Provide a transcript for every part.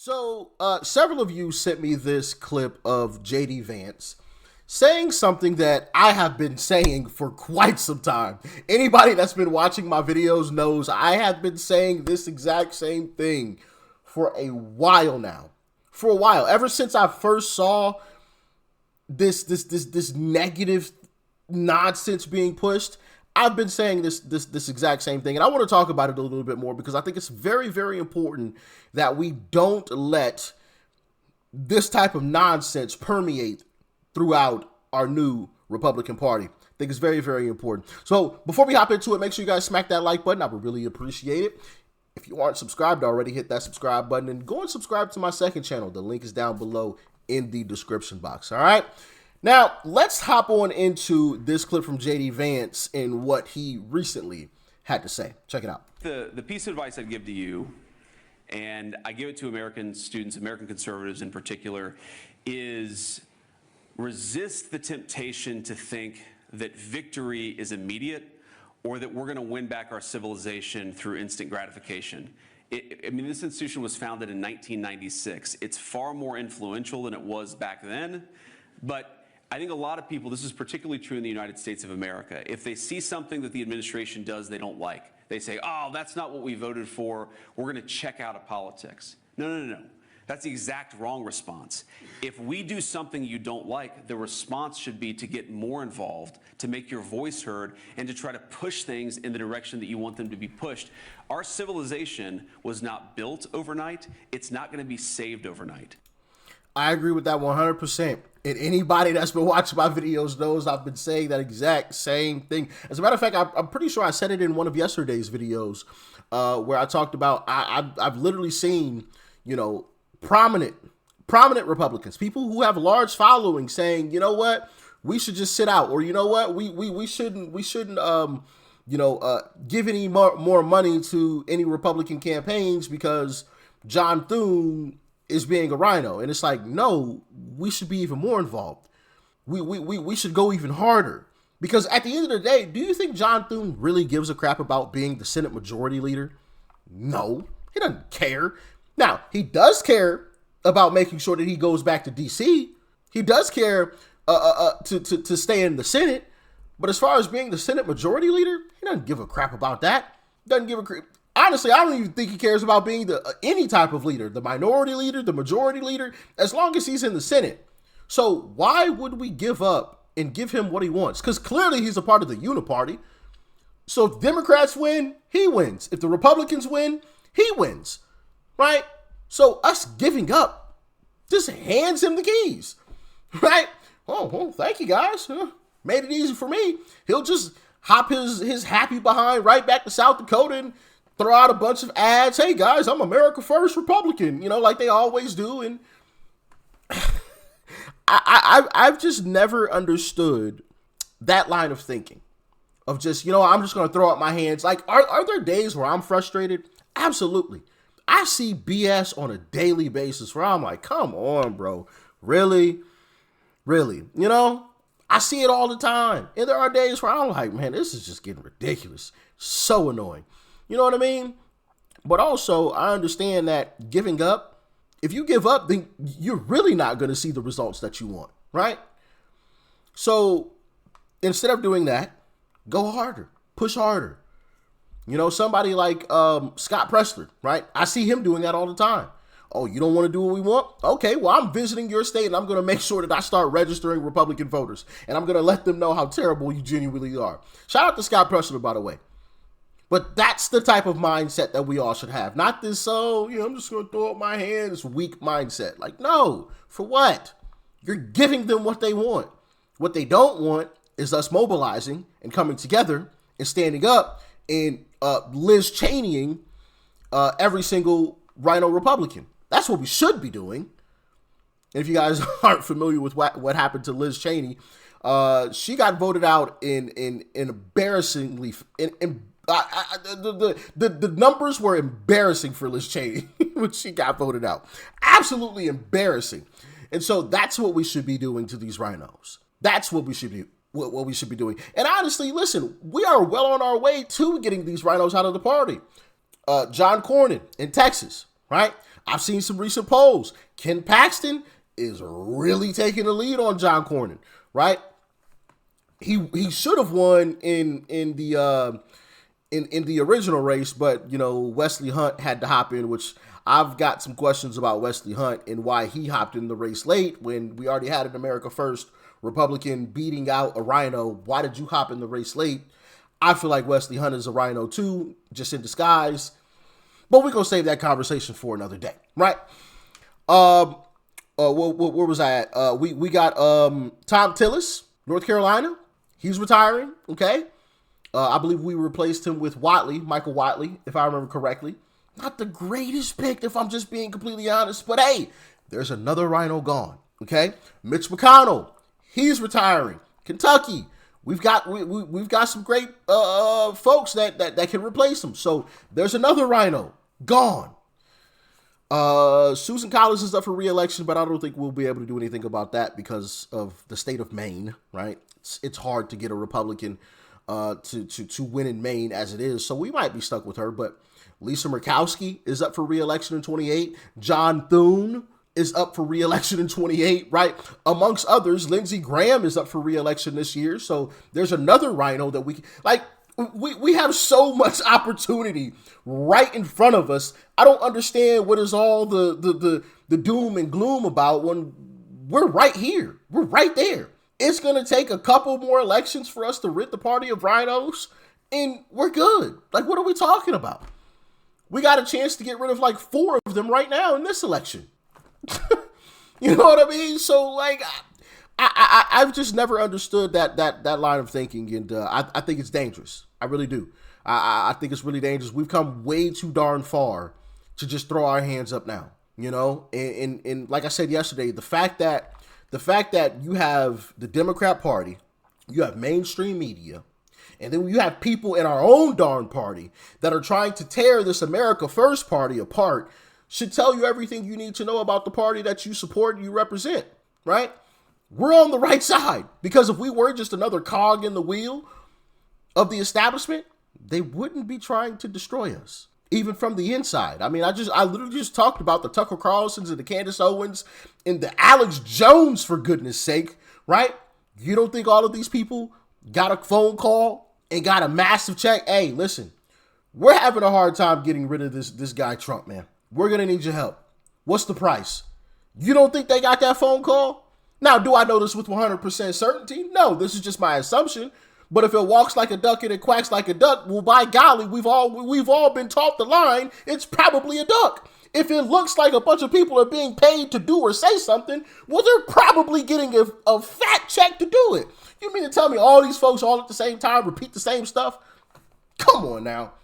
So, several of you sent me this clip of JD Vance saying something that I have been saying for quite some time. Anybody that's been watching my videos knows I have been saying this exact same thing for a while now. For a while, ever since I first saw this negative nonsense being pushed, I've been saying this exact same thing, and I want to talk about it a little bit more because I think it's very, very important that we don't let this type of nonsense permeate throughout our new Republican Party. I think it's very, very important. So before we hop into it, make sure you guys smack that like button. I would really appreciate it. If you aren't subscribed already, hit that subscribe button and go and subscribe to my second channel. The link is down below in the description box. All right. Now, let's hop on into this clip from JD Vance and what he recently had to say. Check it out. The piece of advice I'd give to you, and I give it to American students, American conservatives in particular, is resist the temptation to think that victory is immediate or that we're going to win back our civilization through instant gratification. I mean, this institution was founded in 1996. It's far more influential than it was back then, but I think a lot of people, this is particularly true in the United States of America, if they see something that the administration does they don't like, they say, oh, that's not what we voted for, we're going to check out of politics. No. That's the exact wrong response. If we do something you don't like, the response should be to get more involved, to make your voice heard, and to try to push things in the direction that you want them to be pushed. Our civilization was not built overnight. It's not going to be saved overnight. I agree with that 100%. And anybody that's been watching my videos knows I've been saying that exact same thing. As a matter of fact, I'm pretty sure I said it in one of yesterday's videos where I talked about I've literally seen, prominent Republicans, people who have large followings saying, you know what, we should just sit out, or you know what, we shouldn't give any more money to any Republican campaigns because John Thune is being a RINO. And it's like, no, we should be even more involved. We should go even harder. Because at the end of the day, do you think John Thune really gives a crap about being the Senate Majority Leader? No, he doesn't care. Now, he does care about making sure that he goes back to D.C. He does care to stay in the Senate. But as far as being the Senate Majority Leader, he doesn't give a crap about that. Doesn't give a crap. Honestly, I don't even think he cares about being any type of leader, the minority leader, the majority leader, as long as he's in the Senate. So why would we give up and give him what he wants? Because clearly he's a part of the Uni-Party. So if Democrats win, he wins. If the Republicans win, he wins, right? So us giving up just hands him the keys, right? Oh, thank you guys. Made it easy for me. He'll just hop his happy behind right back to South Dakota and throw out a bunch of ads. Hey guys, I'm America First Republican, like they always do. And I've just never understood that line of thinking of just, I'm just going to throw up my hands. Like, are there days where I'm frustrated? Absolutely. I see BS on a daily basis where I'm like, come on, bro. Really? I see it all the time. And there are days where I'm like, man, this is just getting ridiculous. So annoying. You know what I mean? But also, I understand that giving up, if you give up, then you're really not going to see the results that you want, right? So instead of doing that, go harder, push harder. Somebody like Scott Pressler, right? I see him doing that all the time. Oh, you don't want to do what we want? Okay, well, I'm visiting your state and I'm going to make sure that I start registering Republican voters. And I'm going to let them know how terrible you genuinely are. Shout out to Scott Pressler, by the way. But that's the type of mindset that we all should have. Not this, I'm just going to throw up my hands, weak mindset. Like, no, for what? You're giving them what they want. What they don't want is us mobilizing and coming together and standing up and Liz Cheneying every single RINO Republican. That's what we should be doing. And if you guys aren't familiar with what happened to Liz Cheney, she got voted out in embarrassingly the numbers were embarrassing for Liz Cheney when she got voted out. Absolutely embarrassing. And so that's what we should be doing to these RINOs. That's what we should be what we should be doing. And honestly, listen, we are well on our way to getting these RINOs out of the party. John Cornyn in Texas, right? I've seen some recent polls. Ken Paxton is really taking the lead on John Cornyn, right? He should have won in the original race, but Wesley Hunt had to hop in, which I've got some questions about Wesley Hunt and why he hopped in the race late when we already had an America First Republican beating out a RINO. Why did you hop in the race late? I feel like Wesley Hunt is a RINO too, just in disguise. But we're going to save that conversation for another day, right? Where was I at? We got Tom Tillis, North Carolina. He's retiring, okay? I believe we replaced him with Michael Watley, if I remember correctly. Not the greatest pick, if I'm just being completely honest, but hey, there's another RINO gone, okay? Mitch McConnell, he's retiring. Kentucky, we've got some great folks that can replace him. So there's another RINO gone. Susan Collins is up for re-election, but I don't think we'll be able to do anything about that because of the state of Maine, right? It's hard to get a Republican to win in Maine as it is, so we might be stuck with her. But Lisa Murkowski is up for re-election in 28. John Thune is up for re-election in 28, right? Amongst others, Lindsey Graham is up for re-election this year. So there's another RINO that we have so much opportunity right in front of us. I don't understand what is all the doom and gloom about when we're right here. We're right there. It's going to take a couple more elections for us to rid the party of RINOs, and we're good. Like, what are we talking about? We got a chance to get rid of like 4 of them right now in this election. You know what I mean? So, like, I've just never understood that line of thinking, and I think it's dangerous. I really do. I think it's really dangerous. We've come way too darn far to just throw our hands up now, And like I said yesterday, the fact that you have the Democrat Party, you have mainstream media, and then you have people in our own darn party that are trying to tear this America First party apart should tell you everything you need to know about the party that you support and you represent, right? We're on the right side, because if we were just another cog in the wheel of the establishment, they wouldn't be trying to destroy us, even from the inside. I mean, I literally just talked about the Tucker Carlsons and the Candace Owens and the Alex Jones, for goodness sake, right? You don't think all of these people got a phone call and got a massive check? Hey, listen, we're having a hard time getting rid of this guy Trump, man. We're going to need your help. What's the price? You don't think they got that phone call? Now, do I know this with 100% certainty? No, this is just my assumption. But if it walks like a duck and it quacks like a duck, well, by golly, we've all been taught the line, it's probably a duck. If it looks like a bunch of people are being paid to do or say something, well, they're probably getting a fat check to do it. You mean to tell me all these folks all at the same time repeat the same stuff? Come on now.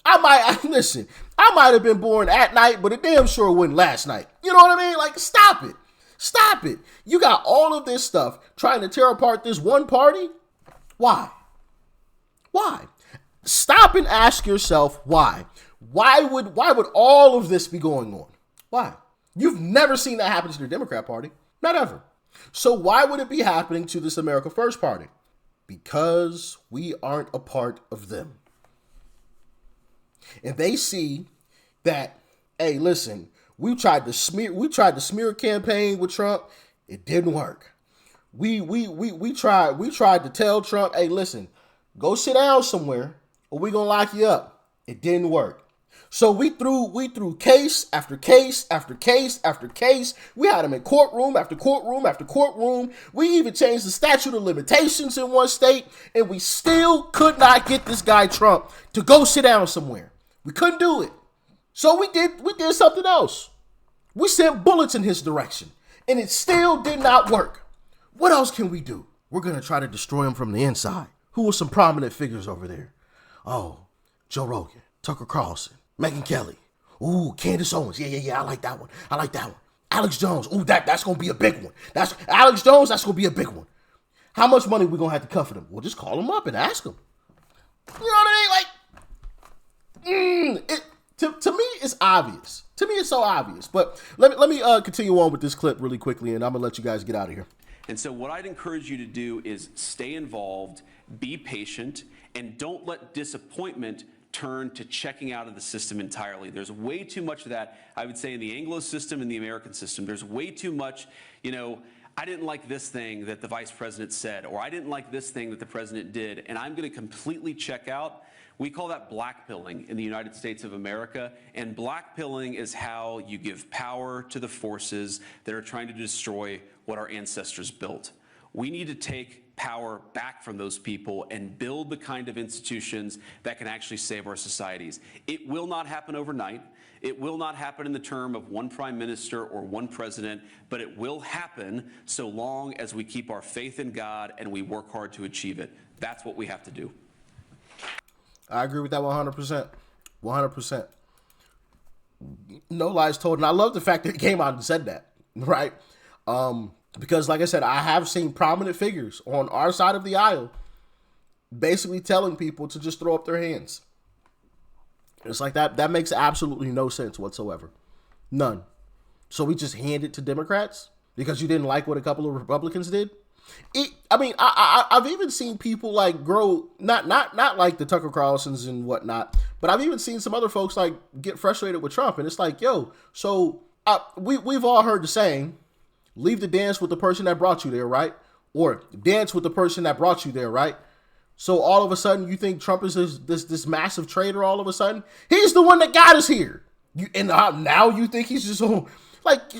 I might have been born at night, but it damn sure wasn't last night. You know what I mean? Like, stop it. You got all of this stuff trying to tear apart this one party. Why? Stop and ask yourself why. Why would all of this be going on? Why? You've never seen that happen to the Democrat Party. Not ever. So why would it be happening to this America First Party? Because we aren't a part of them. And they see that, hey, listen, we tried to smear a campaign with Trump. It didn't work. We tried to tell Trump, hey, listen, go sit down somewhere or we're gonna lock you up. It didn't work. So we threw case after case after case after case. We had him in courtroom after courtroom after courtroom. We even changed the statute of limitations in one state, and we still could not get this guy Trump to go sit down somewhere. We couldn't do it. So we did something else. We sent bullets in his direction, and it still did not work. What else can we do? We're going to try to destroy him from the inside. Who are some prominent figures over there? Oh, Joe Rogan, Tucker Carlson, Megyn Kelly. Ooh, Candace Owens. Yeah, I like that one. Alex Jones. Ooh, that's going to be a big one. That's Alex Jones, that's going to be a big one. How much money we going to have to cover them? We'll just call him up and ask him. You know what I mean? Like, to me, it's obvious. To me, it's so obvious. But let me continue on with this clip really quickly, and I'm going to let you guys get out of here. And so what I'd encourage you to do is stay involved, be patient, and don't let disappointment turn to checking out of the system entirely. There's way too much of that, I would say, in the Anglo system and the American system. There's way too much, I didn't like this thing that the vice president said, or I didn't like this thing that the president did, and I'm going to completely check out. We call that blackpilling in the United States of America, and blackpilling is how you give power to the forces that are trying to destroy what our ancestors built. We need to take power back from those people and build the kind of institutions that can actually save our societies. It will not happen overnight. It will not happen in the term of one prime minister or one president, but it will happen so long as we keep our faith in God and we work hard to achieve it. That's what we have to do. I agree with that 100%. 100%. No lies told. And I love the fact that he came out and said that, right? Because like I said, I have seen prominent figures on our side of the aisle basically telling people to just throw up their hands. It's like that makes absolutely no sense whatsoever. None. So we just hand it to Democrats because you didn't like what a couple of Republicans did? I've even seen people like grow, not like the Tucker Carlsons and whatnot, but I've even seen some other folks like get frustrated with Trump. And it's like, we've all heard the saying, leave the dance with the person that brought you there, right? Or dance with the person that brought you there, right? So all of a sudden you think Trump is this massive traitor all of a sudden? He's the one that got us here. Now you think he's just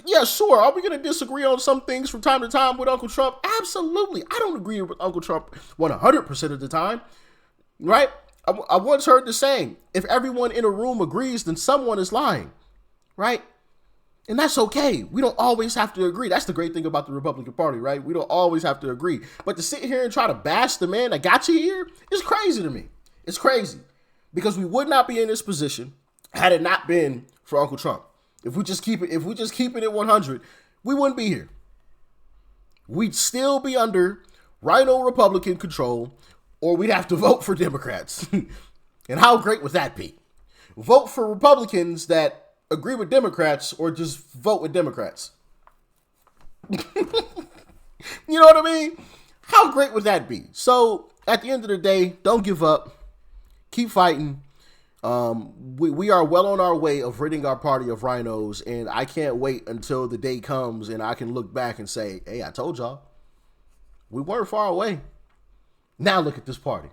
yeah, sure. Are we going to disagree on some things from time to time with Uncle Trump? Absolutely. I don't agree with Uncle Trump 100% of the time, right? I once heard the saying, if everyone in a room agrees, then someone is lying, right? And that's okay. We don't always have to agree. That's the great thing about the Republican Party, right? We don't always have to agree. But to sit here and try to bash the man that got you here is crazy to me. It's crazy. Because we would not be in this position had it not been for Uncle Trump. If we just keep it at 100, we wouldn't be here. We'd still be under RINO Republican control, or we'd have to vote for Democrats. And how great would that be? Vote for Republicans that agree with Democrats, or just vote with Democrats. You know what I mean? How great would that be? So at the end of the day, don't give up. Keep fighting. We are well on our way of ridding our party of RINOs, and I can't wait until the day comes and I can look back and say, hey, I told y'all. We weren't far away. Now look at this party.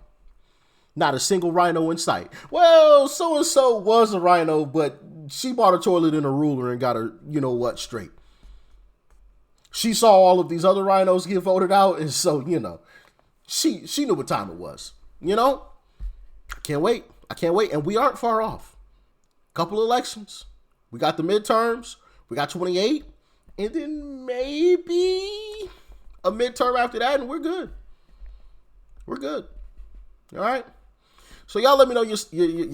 Not a single RINO in sight. Well, so-and-so was a RINO, but she bought a toilet and a ruler and got her, straight. She saw all of these other RINOs get voted out, and so, she knew what time it was. I can't wait. And we aren't far off. Couple elections. We got the midterms. We got 28. And then maybe a midterm after that, and we're good. We're good. All right? So y'all let me know your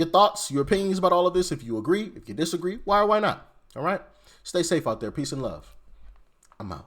thoughts, your opinions about all of this. If you agree, if you disagree, why or why not? All right? Stay safe out there. Peace and love. I'm out.